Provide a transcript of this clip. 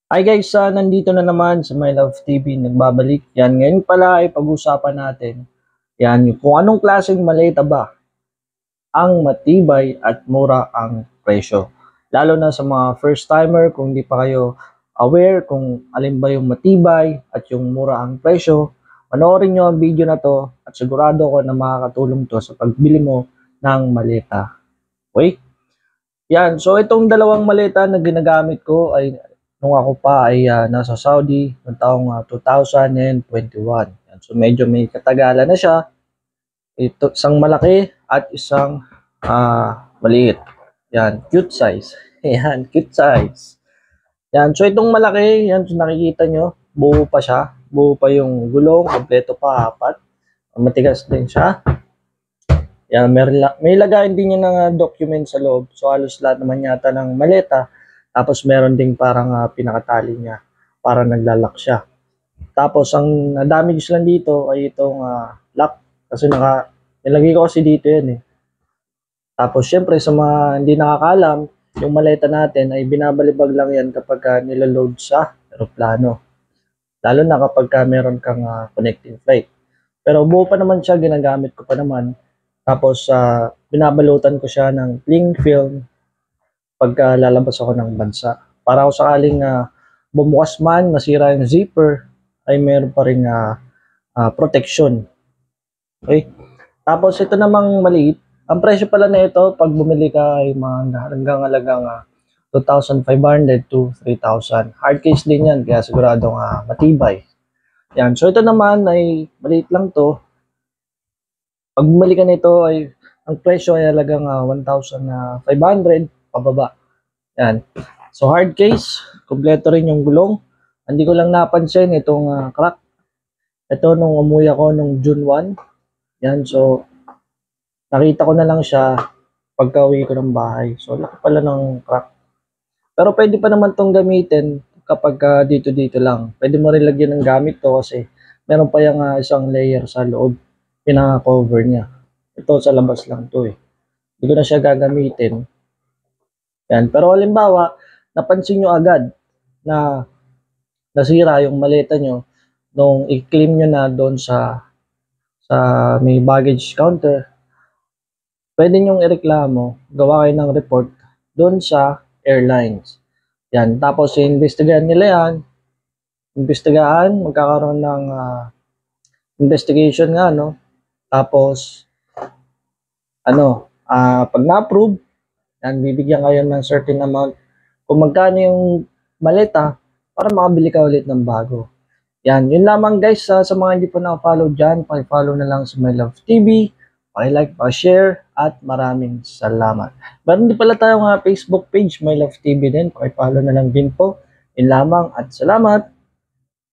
Hi guys, nandito na naman sa My Love TV, nagbabalik. Yan, ngayon pala ay pag-usapan natin. Yan, kung anong klaseng maleta ba ang matibay at mura ang presyo. Lalo na sa mga first timer, kung hindi pa kayo aware kung alin ba yung matibay at yung mura ang presyo, panoorin nyo ang video na to at sigurado ko na makakatulong to sa pagbili mo ng maleta. Okay? Yan, so itong dalawang maleta na ginagamit ko ay nung ako pa ay nasa Saudi noong taong 2021. Yan, so medyo may katagalan na siya. Ito, isang malaki at isang maliit. Yan, cute size. Yan, cute size. Yan, so itong malaki, yan, so nakikita nyo, buo pa siya. Buo pa yung gulong, kompleto pa, apat. Matigas din siya. Yan, may lagayan din niya ng document sa loob. So halos lahat naman yata ng maleta. Tapos meron ding parang pinakatali niya para naglalak siya. Tapos ang damage lang dito ay itong lock kasi nilagay ko kasi dito yan eh. Tapos syempre sa mga hindi nakakaalam, yung maleta natin ay binabalibag lang yan kapag nilaload sa aeroplano. Lalo na kapag meron kang connecting flight. Pero buo pa naman siya, ginagamit ko pa naman. Tapos binabalutan ko siya ng cling film pagka lalabas ako ng bansa. Para kung sakaling bumukas man, masira yung zipper, ay meron pa rin protection. Okay? Tapos ito namang maliit. Ang presyo pala na ito, pag bumili ka ay mga hanggang halagang 2,500 to 3,000. Hard case din yan, kaya siguradong matibay. Yan. So ito naman ay maliit lang to. Pag bumili ka nito ay ang presyo ay halagang 1,500 pababa. Yan. So hard case, kompleto rin yung gulong. Hindi ko lang napansin itong crack. Ito nung umuwi ako nung June 1. Yan, so nakita ko na lang siya pagka-uwi ko ng bahay. So laki pala ng crack. Pero pwede pa naman tong gamitin kapag dito-dito lang. Pwede mo rin lagyan ng gamit to kasi meron pa yung isang layer sa loob. Pinaka-cover niya. Ito sa labas lang to eh. Hindi ko na siya gagamitin. Yan. Pero halimbawa, napansin nyo agad na nasira yung maleta nyo nung i-claim nyo na doon sa may baggage counter, pwede nyong ireklamo, gawa kayo ng report doon sa airlines. Yan. Tapos, i-investigahan nila yan. Investigahan, magkakaroon ng investigation nga, no? Tapos, pag na-approve, yan, bibigyan kayo ng certain amount kung magkano yung maleta para makabili ka ulit ng bago. Yan, yun lamang guys. Sa mga hindi po na-follow dyan, paki-follow na lang sa My Love TV, paki-like, paki-share, at maraming salamat. Meron din pala tayong Facebook page, My Love TV din, paki-follow na lang din po. Yun lamang at salamat.